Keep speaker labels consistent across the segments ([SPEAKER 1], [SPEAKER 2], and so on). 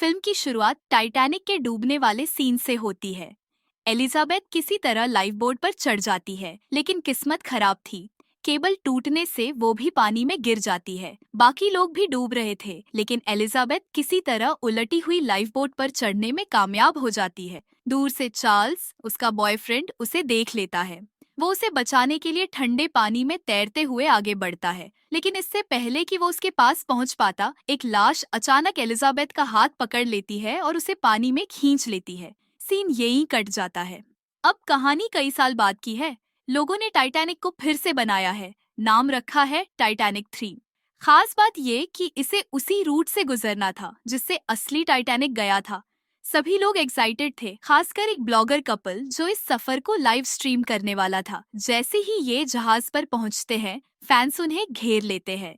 [SPEAKER 1] Film की शुरुआत Titanic के डूबने वाले सीन से होती है। एलिजाबेथ किसी तरह लाइफ बोट पर चढ़ जाती है, लेकिन किस्मत खराब थी। केबल टूटने से वो भी पानी में गिर जाती है। बाकी लोग भी डूब रहे थे, लेकिन एलिजाबेथ किसी तरह उलटी हुई लाइफ बोट पर चढ़ने में कामयाब हो जाती है। दूर से चार्ल्स, उसका बॉयफ्रेंड, उसे देख लेता है। वो उसे बचाने के लिए ठंडे पानी में तैरते हुए आगे बढ़ता है, लेकिन इससे पहले कि वो उसके पास पहुंच पाता, एक लाश अचानक एलिजाबेथ का हाथ पकड़ लेती है और उसे पानी में खींच लेती है। सीन यहीं कट जाता है। अब कहानी कई साल बाद की है। लोगों ने टाइटैनिक को फिर से बनाया है। नाम रखा है टाइटैनिक 3। खास बात ये कि इसे उसी रूट से गुजरना था जिससे असली टाइटैनिक गया था। सभी लोग एक्साइटेड थे, खासकर एक ब्लॉगर कपल जो इस सफर को लाइव स्ट्रीम करने वाला था। जैसे ही ये जहाज पर पहुंचते हैं, फैंस उन्हें घेर लेते हैं।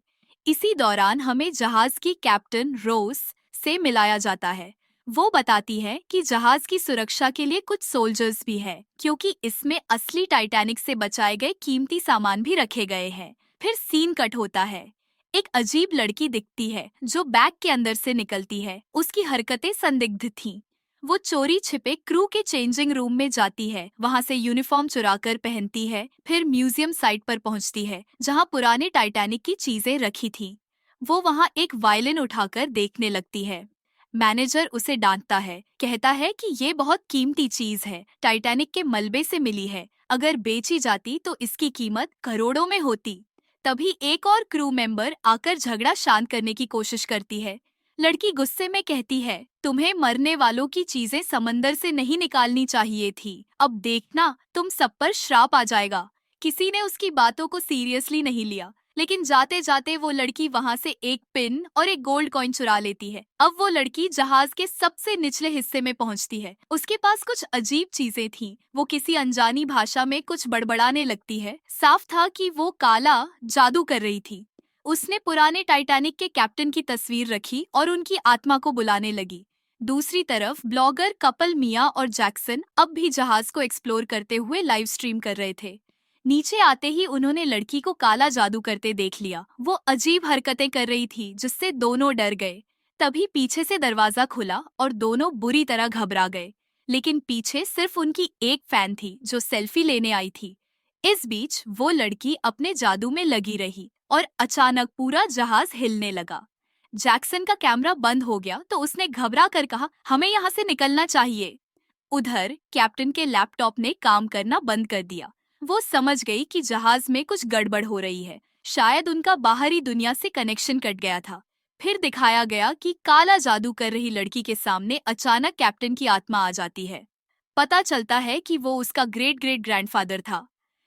[SPEAKER 1] इसी दौरान हमें जहाज की कैप्टन रोज से मिलाया जाता है। वो बताती है कि जहाज की सुरक्षा के लिए कुछ सोल्जर्स भी हैं, क्योंकि इसमें असली टाइटैनिक से बचाए गए कीमती सामान भी रखे गए हैं। फिर सीन कट होता है। एक अजीब लड़की दिखती है जो बैग के अंदर से निकलती है। उसकी हरकतें संदिग्ध थीं। वो चोरी छिपे क्रू के चेंजिंग रूम में जाती है, वहाँ से यूनिफॉर्म चुराकर पहनती है। फिर म्यूजियम साइट पर पहुँचती है जहाँ पुराने टाइटैनिक की चीजें रखी थीं। वो वहाँ एक वायलिन उठाकर देखने लगती है। मैनेजर उसे डांटता है, कहता है कि ये बहुत कीमती चीज है, टाइटैनिक के मलबे से मिली है। अगर बेची जाती तो इसकी कीमत करोड़ों में होती। तभी एक और क्रू मेंबर आकर झगड़ा शांत करने की कोशिश करती है। लड़की गुस्से में कहती है, तुम्हें मरने वालों की चीजें समंदर से नहीं निकालनी चाहिए थी। अब देखना, तुम सब पर श्राप आ जाएगा। किसी ने उसकी बातों को सीरियसली नहीं लिया, लेकिन जाते जाते वो लड़की वहाँ से एक पिन और एक गोल्ड कॉइन चुरा लेती है। अब वो लड़की जहाज के सबसे निचले हिस्से में पहुँचती है। उसके पास कुछ अजीब चीजें थीं। वो किसी अनजानी भाषा में कुछ बड़बड़ाने लगती है। साफ था कि वो काला जादू कर रही थी। उसने पुराने टाइटैनिक के कैप्टन की तस्वीर रखी और उनकी आत्मा को बुलाने लगी। दूसरी तरफ ब्लॉगर कपल मिया और जैक्सन अब भी जहाज को एक्सप्लोर करते हुए लाइव स्ट्रीम कर रहे थे। नीचे आते ही उन्होंने लड़की को काला जादू करते देख लिया। वो अजीब हरकतें कर रही थी जिससे दोनों डर गए। तभी पीछे से दरवाजा खुला और दोनों बुरी तरह घबरा गए। लेकिन पीछे सिर्फ उनकी एक फैन थी जो सेल्फी लेने आई थी। इस बीच वो लड़की अपने जादू में लगी रही और अचानक पूरा जहाज हिलने लगा। जैक्सन का कैमरा बंद हो गया तो उसने घबरा कर कहा, हमें यहाँ से निकलना चाहिए। उधर कैप्टन के लैपटॉप ने काम करना बंद कर दिया। वो समझ गई कि जहाज में कुछ गड़बड़ हो रही है। शायद उनका बाहरी दुनिया से कनेक्शन कट गया था। फिर दिखाया गया कि काला जादू कर रही लड़की के सामने अचानक कैप्टन की आत्मा आ जाती है। पता चलता है कि वो उसका ग्रेट ग्रेट ग्रैंडफादर था।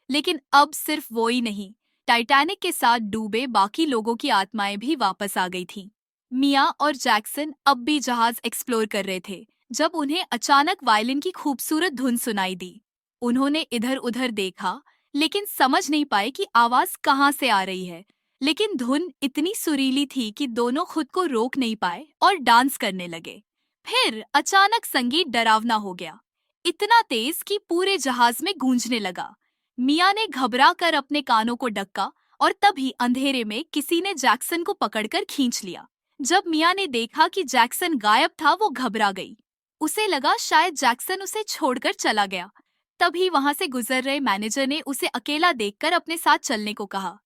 [SPEAKER 1] लेकिन अब सिर्फ वो ही नहीं, टाइटैनिक के साथ डूबे बाकी लोगों की आत्माएं भी वापस आ गई थीं। मिया और जैक्सन अब भी जहाज एक्सप्लोर कर रहे थे जब उन्हें अचानक वायलिन की खूबसूरत धुन सुनाई दी। उन्होंने इधर उधर देखा, लेकिन समझ नहीं पाए कि आवाज कहाँ से आ रही है। लेकिन धुन इतनी सुरीली थी कि दोनों खुद को रोक नहीं पाए और डांस करने लगे। फिर अचानक संगीत डरावना हो गया, इतना तेज कि पूरे जहाज में गूंजने लगा। मिया ने घबरा कर अपने कानों को ढका और तभी अंधेरे में किसी ने जैक्सन को पकड़कर खींच लिया। जब मिया ने देखा कि जैक्सन गायब था, वो घबरा गई। उसे लगा शायद जैक्सन उसे छोड़कर चला गया। तभी वहां से गुजर रहे मैनेजर ने उसे अकेला देखकर अपने साथ चलने को कहा।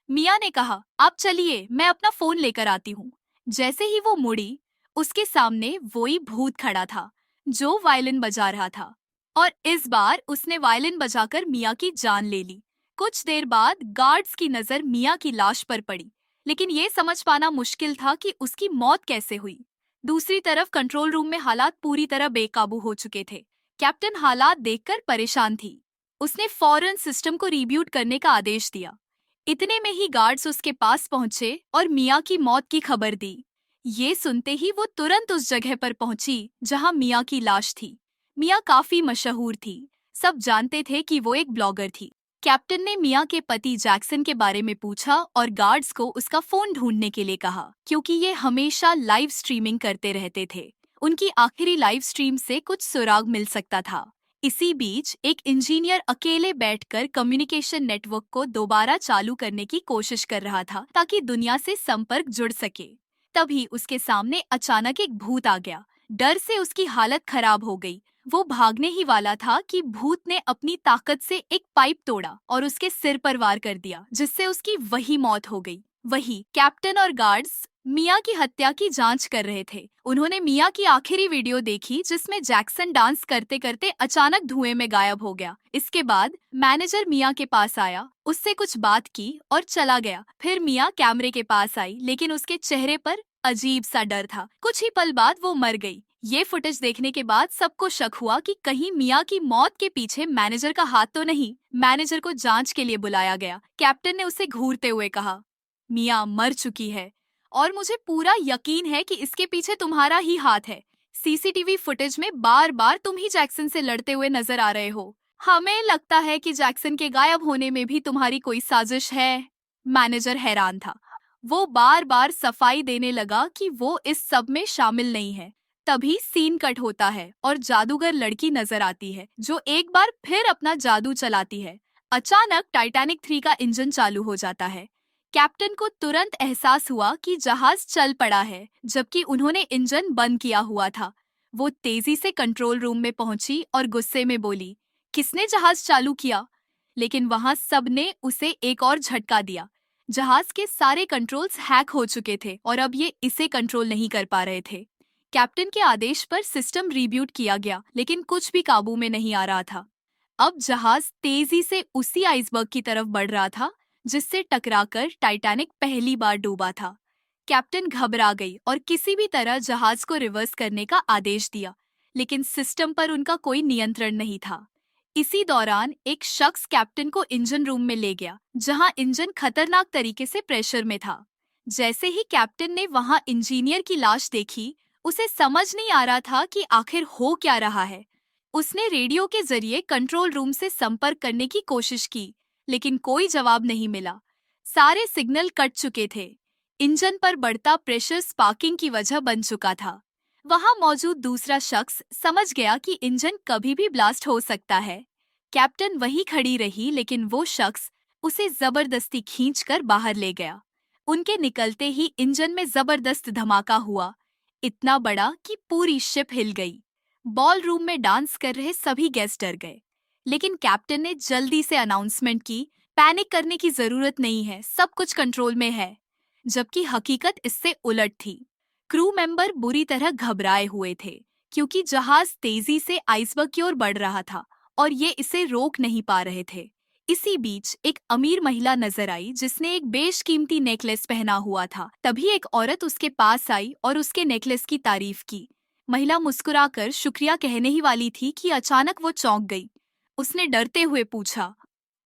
[SPEAKER 1] मिया ने कहा, आप चलिए, मैं अपना फोन लेकर आती हूँ। जैसे ही वो मुड़ी, उसके सामने वही भूत खड़ा था जो वायलिन बजा रहा था। और इस बार उसने वायलिन बजाकर मिया की जान ले ली। कुछ देर बाद गार्ड्स की नजर मिया की लाश पर पड़ी, लेकिन ये समझ पाना मुश्किल था कि उसकी मौत कैसे हुई। दूसरी तरफ कंट्रोल रूम में हालात पूरी तरह बेकाबू हो चुके थे। कैप्टन हालात देखकर परेशान थी। उसने फौरन सिस्टम को रीब्यूट करने का आदेश दिया। इतने में ही गार्ड्स उसके पास पहुंचे और मिया की मौत की खबर दी। ये सुनते ही वो तुरंत उस जगह पर पहुंची जहां मिया की लाश थी। मिया काफी मशहूर थी, सब जानते थे कि वो एक ब्लॉगर थी। कैप्टन ने मिया के पति जैक्सन के बारे में पूछा और गार्ड्स को उसका फोन ढूंढने के लिए कहा, क्योंकि ये हमेशा लाइव स्ट्रीमिंग करते रहते थे। उनकी आखिरी लाइव स्ट्रीम से कुछ सुराग मिल सकता था। इसी बीच एक इंजीनियर अकेले बैठकर कम्युनिकेशन नेटवर्क को दोबारा चालू करने की कोशिश कर रहा था ताकि दुनिया से संपर्क जुड़ सके। तभी उसके सामने अचानक एक भूत आ गया। डर से उसकी हालत खराब हो गई। वो भागने ही वाला था कि भूत ने अपनी ताकत से एक पाइप तोड़ा और उसके सिर पर वार कर दिया, जिससे उसकी वही मौत हो गई। वही कैप्टन और गार्ड्स मिया की हत्या की जांच कर रहे थे। उन्होंने मिया की आखिरी वीडियो देखी जिसमें जैक्सन डांस करते करते अचानक धुएं में गायब हो गया। इसके बाद मैनेजर मिया के पास आया, उससे कुछ बात की और चला गया। फिर मिया कैमरे के पास आई, लेकिन उसके चेहरे पर अजीब सा डर था। कुछ ही पल बाद वो मर गई। ये फुटेज देखने के बाद सबको शक हुआ कि कहीं मिया की मौत के पीछे मैनेजर का हाथ तो नहीं। मैनेजर को जांच के लिए बुलाया गया। कैप्टन ने उसे घूरते हुए कहा, मिया मर चुकी है और मुझे पूरा यकीन है कि इसके पीछे तुम्हारा ही हाथ है। सीसीटीवी फुटेज में बार बार तुम ही जैक्सन से लड़ते हुए नजर आ रहे हो। हमें लगता है कि जैक्सन के गायब होने में भी तुम्हारी कोई साजिश है। मैनेजर हैरान था। वो बार बार सफाई देने लगा कि वो इस सब में शामिल नहीं है। तभी सीन कट होता है और जादूगर लड़की नजर आती है, जो एक बार फिर अपना जादू चलाती है। अचानक टाइटैनिक 3 का इंजन चालू हो जाता है। कैप्टन को तुरंत एहसास हुआ कि जहाज चल पड़ा है, जबकि उन्होंने इंजन बंद किया हुआ था। वो तेजी से कंट्रोल रूम में पहुंची और गुस्से में बोली, किसने जहाज चालू किया? लेकिन वहां सबने उसे एक और झटका दिया। जहाज के सारे कंट्रोल्स हैक हो चुके थे और अब ये इसे कंट्रोल नहीं कर पा रहे थे। कैप्टन के आदेश पर सिस्टम रीब्यूट किया गया, लेकिन कुछ भी काबू में नहीं आ रहा था। अब जहाज तेजी से उसी आइसबर्ग की तरफ बढ़ रहा था जिससे टकराकर टाइटैनिक पहली बार डूबा था। कैप्टन घबरा गई और किसी भी तरह जहाज को रिवर्स करने का आदेश दिया, लेकिन सिस्टम पर उनका कोई नियंत्रण नहीं था। इसी दौरान एक शख्स कैप्टन को इंजन रूम में ले गया, जहां इंजन खतरनाक तरीके से प्रेशर में था। जैसे ही कैप्टन ने वहां इंजीनियर की लाश देखी, उसे समझ नहीं आ रहा था कि आखिर हो क्या रहा है। उसने रेडियो के जरिए कंट्रोल रूम से संपर्क करने की कोशिश की, लेकिन कोई जवाब नहीं मिला। सारे सिग्नल कट चुके थे। इंजन पर बढ़ता प्रेशर स्पार्किंग की वजह बन चुका था। वहां मौजूद दूसरा शख्स समझ गया कि इंजन कभी भी ब्लास्ट हो सकता है। कैप्टन वहीं खड़ी रही, लेकिन वो शख्स उसे जबरदस्ती खींचकर बाहर ले गया। उनके निकलते ही इंजन में जबरदस्त धमाका हुआ, इतना बड़ा कि पूरी शिप हिल गई। बॉल रूम में डांस कर रहे सभी गेस्ट डर गए, लेकिन कैप्टन ने जल्दी से अनाउंसमेंट की, पैनिक करने की जरूरत नहीं है, सब कुछ कंट्रोल में है। जबकि हकीकत इससे उलट थी। क्रू मेंबर बुरी तरह घबराए हुए थे, क्योंकि जहाज तेजी से आइसबर्ग की ओर बढ़ रहा था और ये इसे रोक नहीं पा रहे थे। इसी बीच एक अमीर महिला नजर आई जिसने एक बेशकीमती नेकलेस पहना हुआ था। तभी एक औरत उसके पास आई और उसके नेकलेस की तारीफ की। महिला मुस्कुराकर शुक्रिया कहने ही वाली थी कि अचानक वो चौंक गई। उसने डरते हुए पूछा,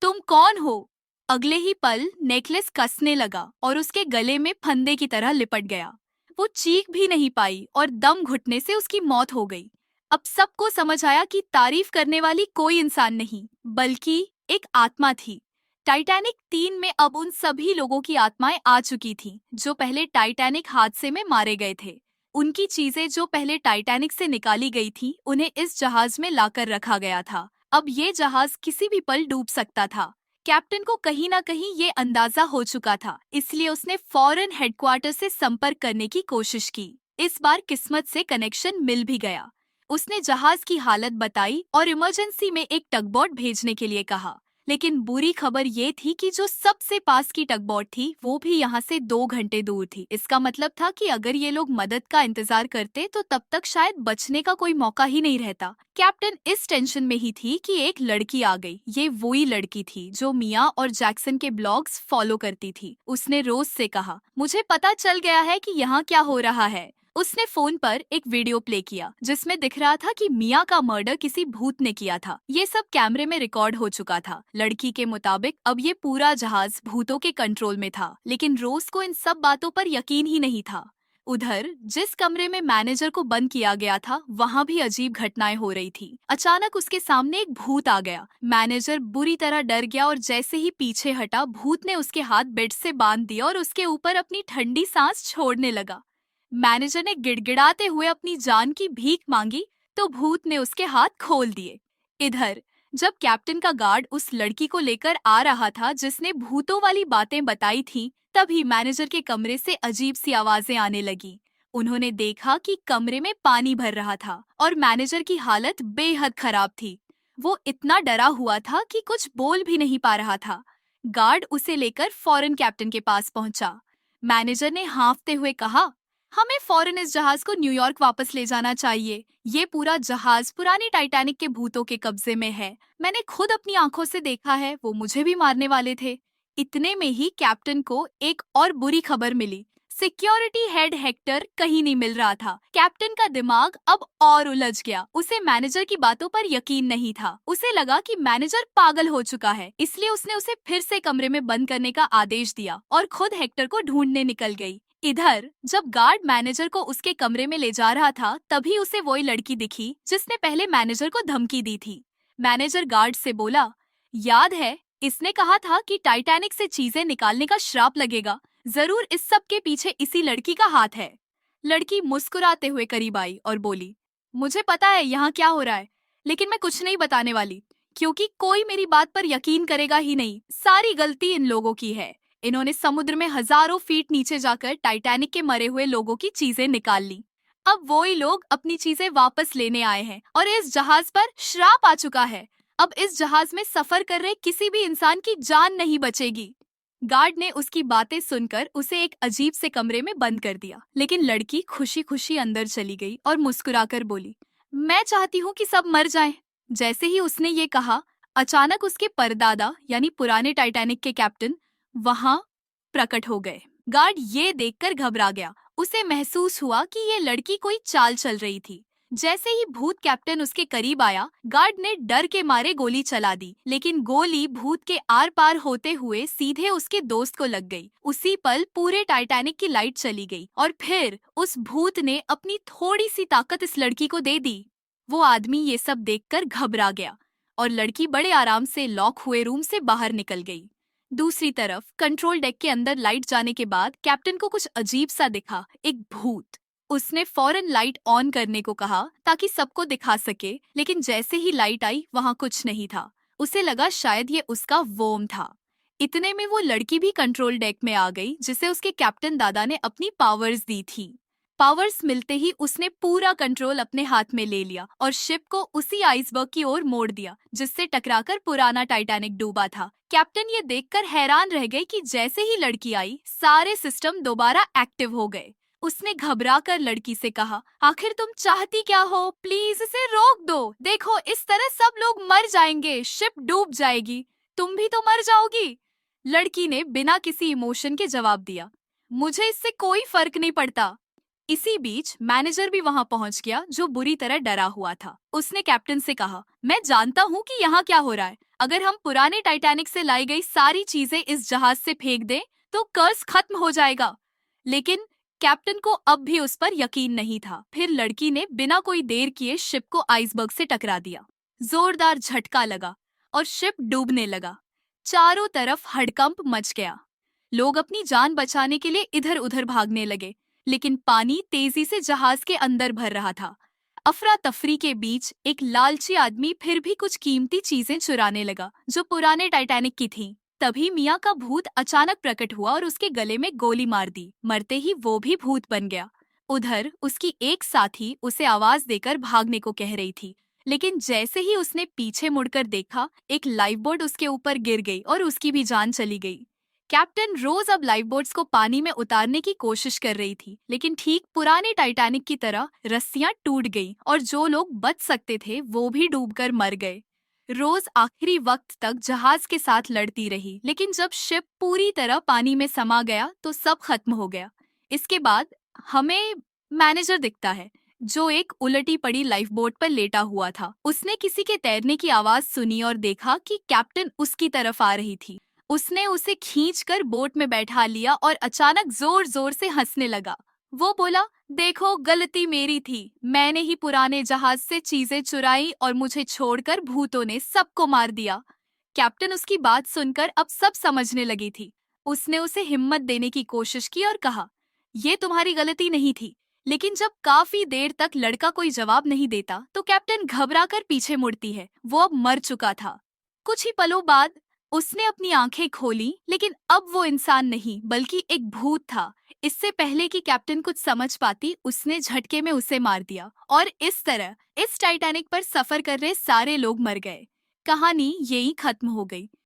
[SPEAKER 1] तुम कौन हो? अगले ही पल नेकलेस कसने लगा और उसके गले में फंदे की तरह लिपट गया। वो चीख भी नहीं पाई और दम घुटने से उसकी मौत हो गई। अब सबको समझ आया कि तारीफ करने वाली कोई इंसान नहीं, बल्कि एक आत्मा थी। टाइटैनिक 3 में अब उन सभी लोगों की आत्माएं आ चुकी थीं, जो पहले टाइटैनिक हादसे में मारे गए थे। उनकी चीजें जो पहले टाइटैनिक से निकाली गई थी, उन्हें इस जहाज में लाकर रखा गया था। अब ये जहाज किसी भी पल डूब सकता था। कैप्टन को कहीं ना कहीं ये अंदाजा हो चुका था, इसलिए उसने फौरन हेडक्वार्टर से संपर्क करने की कोशिश की। इस बार किस्मत से कनेक्शन मिल भी गया। उसने जहाज की हालत बताई और इमरजेंसी में एक टगबोट भेजने के लिए कहा। लेकिन बुरी खबर ये थी कि जो सबसे पास की टगबोट थी वो भी यहाँ से 2 घंटे दूर थी। इसका मतलब था कि अगर ये लोग मदद का इंतजार करते तो तब तक शायद बचने का कोई मौका ही नहीं रहता। कैप्टन इस टेंशन में ही थी कि एक लड़की आ गई। ये वही लड़की थी जो मिया और जैक्सन के ब्लॉग्स फॉलो करती थी। उसने रोज से कहा, मुझे पता चल गया है कि यहाँ क्या हो रहा है। उसने फोन पर एक वीडियो प्ले किया जिसमें दिख रहा था कि मिया का मर्डर किसी भूत ने किया था। ये सब कैमरे में रिकॉर्ड हो चुका था। लड़की के मुताबिक अब ये पूरा जहाज भूतों के कंट्रोल में था, लेकिन रोज को इन सब बातों पर यकीन ही नहीं था। उधर जिस कमरे में मैनेजर को बंद किया गया था, वहाँ भी अजीब घटनाएं हो रही थी। अचानक उसके सामने एक भूत आ गया। मैनेजर बुरी तरह डर गया और जैसे ही पीछे हटा, भूत ने उसके हाथ बेड से बांध दिया और उसके ऊपर अपनी ठंडी सांस छोड़ने लगा। मैनेजर ने गिड़गिड़ाते हुए अपनी जान की भीख मांगी तो भूत ने उसके हाथ खोल दिए। इधर जब कैप्टन का गार्ड उस लड़की को लेकर आ रहा था जिसने भूतों वाली बातें बताई थी, तभी मैनेजर के कमरे से अजीब सी आवाजें आने लगी। उन्होंने देखा कि कमरे में पानी भर रहा था और मैनेजर की हालत बेहद खराब थी। वो इतना डरा हुआ था कि कुछ बोल भी नहीं पा रहा था। गार्ड उसे लेकर फौरन कैप्टन के पास पहुंचा। मैनेजर ने हाँफते हुए कहा, हमें फौरन इस जहाज को न्यूयॉर्क वापस ले जाना चाहिए। ये पूरा जहाज पुरानी टाइटैनिक के भूतों के कब्जे में है। मैंने खुद अपनी आंखों से देखा है, वो मुझे भी मारने वाले थे। इतने में ही कैप्टन को एक और बुरी खबर मिली। सिक्योरिटी हेड हेक्टर कहीं नहीं मिल रहा था। कैप्टन का दिमाग अब और उलझ गया। उसे मैनेजर की बातों पर यकीन नहीं था। उसे लगा कि मैनेजर पागल हो चुका है, इसलिए उसने उसे फिर से कमरे में बंद करने का आदेश दिया और खुद हेक्टर को ढूंढने निकल गई। इधर जब गार्ड मैनेजर को उसके कमरे में ले जा रहा था, तभी उसे वही लड़की दिखी जिसने पहले मैनेजर को धमकी दी थी। मैनेजर गार्ड से बोला, याद है, इसने कहा था कि टाइटैनिक से चीजें निकालने का श्राप लगेगा। जरूर इस सब के पीछे इसी लड़की का हाथ है। लड़की मुस्कुराते हुए करीब आई और बोली, मुझे पता है यहाँ क्या हो रहा है, लेकिन मैं कुछ नहीं बताने वाली, क्योंकि कोई मेरी बात पर यकीन करेगा ही नहीं। सारी गलती इन लोगों की है। इन्होंने समुद्र में हजारों फीट नीचे जाकर टाइटैनिक के मरे हुए लोगों की चीजें निकाल ली। अब वही लोग अपनी चीजें वापस लेने आए हैं और इस जहाज पर श्राप आ चुका है। अब इस जहाज में सफर कर रहे किसी भी इंसान की जान नहीं बचेगी। गार्ड ने उसकी बातें सुनकर उसे एक अजीब से कमरे में बंद कर दिया, लेकिन लड़की खुशी खुशी अंदर चली गई और मुस्कुराकर बोली, मैं चाहती हूँ कि सब मर जाएं। जैसे ही उसने ये कहा, अचानक उसके परदादा यानी पुराने टाइटैनिक के कैप्टन वहां प्रकट हो गए। गार्ड ये देखकर घबरा गया। उसे महसूस हुआ कि ये लड़की कोई चाल चल रही थी। जैसे ही भूत कैप्टन उसके करीब आया, गार्ड ने डर के मारे गोली चला दी, लेकिन गोली भूत के आर पार होते हुए सीधे उसके दोस्त को लग गई। उसी पल पूरे टाइटैनिक की लाइट चली गई और फिर उस भूत ने अपनी थोड़ी सी ताकत इस लड़की को दे दी। वो आदमी ये सब देखकर घबरा गया और लड़की बड़े आराम से लॉक हुए रूम से बाहर निकल गई। दूसरी तरफ कंट्रोल डेक के अंदर लाइट जाने के बाद कैप्टन को कुछ अजीब सा दिखा, एक भूत। उसने फौरन लाइट ऑन करने को कहा ताकि सबको दिखा सके, लेकिन जैसे ही लाइट आई वहां कुछ नहीं था। उसे लगा शायद ये उसका वोम था। इतने में वो लड़की भी कंट्रोल डेक में आ गई जिसे उसके कैप्टन दादा ने अपनी पावर्स दी थी। पावर्स मिलते ही उसने पूरा कंट्रोल अपने हाथ में ले लिया और शिप को उसी आइसबर्ग की ओर मोड़ दिया जिससे टकराकर पुराना टाइटैनिक डूबा था। कैप्टन ये देखकर हैरान रह गई कि जैसे ही लड़की आई, सारे सिस्टम दोबारा एक्टिव हो गए। उसने घबराकर लड़की से कहा, आखिर तुम चाहती क्या हो? प्लीज इसे रोक दो। देखो, इस तरह सब लोग मर जाएंगे, शिप डूब जाएगी, तुम भी तो मर जाओगी। लड़की ने बिना किसी इमोशन के जवाब दिया, मुझे इससे कोई फर्क नहीं पड़ता। इसी बीच मैनेजर भी वहां पहुंच गया, जो बुरी तरह डरा हुआ था। उसने कैप्टन से कहा, मैं जानता हूँ कि यहाँ क्या हो रहा है। अगर हम पुराने टाइटैनिक से लाई गई सारी चीजें इस जहाज से फेंक दें तो कर्ज खत्म हो जाएगा। लेकिन कैप्टन को अब भी उस पर यकीन नहीं था। फिर लड़की ने बिना कोई देर किए शिप को आइसबर्ग से टकरा दिया। जोरदार झटका लगा और शिप डूबने लगा। चारों तरफ हड़कंप मच गया। लोग अपनी जान बचाने के लिए इधर उधर भागने लगे, लेकिन पानी तेजी से जहाज के अंदर भर रहा था। अफरा तफरी के बीच एक लालची आदमी फिर भी कुछ कीमती चीजें चुराने लगा जो पुराने टाइटैनिक की थीं। तभी मिया का भूत अचानक प्रकट हुआ और उसके गले में गोली मार दी। मरते ही वो भी भूत बन गया। उधर उसकी एक साथी उसे आवाज देकर भागने को कह रही थी, लेकिन जैसे ही उसने पीछे मुड़कर देखा, एक लाइफ बोट उसके ऊपर गिर गई और उसकी भी जान चली गई। कैप्टन रोज अब लाइफ बोट्स को पानी में उतारने की कोशिश कर रही थी, लेकिन ठीक पुराने टाइटैनिक की तरह रस्सियां टूट गईं और जो लोग बच सकते थे वो भी डूबकर मर गए। रोज आखिरी वक्त तक जहाज के साथ लड़ती रही, लेकिन जब शिप पूरी तरह पानी में समा गया तो सब खत्म हो गया। इसके बाद हमें मैनेजर दिखता है, जो एक उलटी पड़ी लाइफ बोट पर लेटा हुआ था। उसने किसी के तैरने की आवाज सुनी और देखा कि कैप्टन उसकी तरफ आ रही थी। उसने उसे खींचकर बोट में बैठा लिया और अचानक जोर जोर से हंसने लगा। वो बोला, देखो, गलती मेरी थी। मैंने ही पुराने जहाज से चीजें चुराई और मुझे छोड़कर भूतों ने सबको मार दिया। कैप्टन उसकी बात सुनकर अब सब समझने लगी थी। उसने उसे हिम्मत देने की कोशिश की और कहा, ये तुम्हारी गलती नहीं थी। लेकिन जब काफी देर तक लड़का कोई जवाब नहीं देता तो कैप्टन घबराकर पीछे मुड़ती है। वो अब मर चुका था। कुछ ही पलों बाद उसने अपनी आंखें खोली, लेकिन अब वो इंसान नहीं बल्कि एक भूत था। इससे पहले कि कैप्टन कुछ समझ पाती, उसने झटके में उसे मार दिया और इस तरह इस टाइटैनिक पर सफर कर रहे सारे लोग मर गए। कहानी यही खत्म हो गई।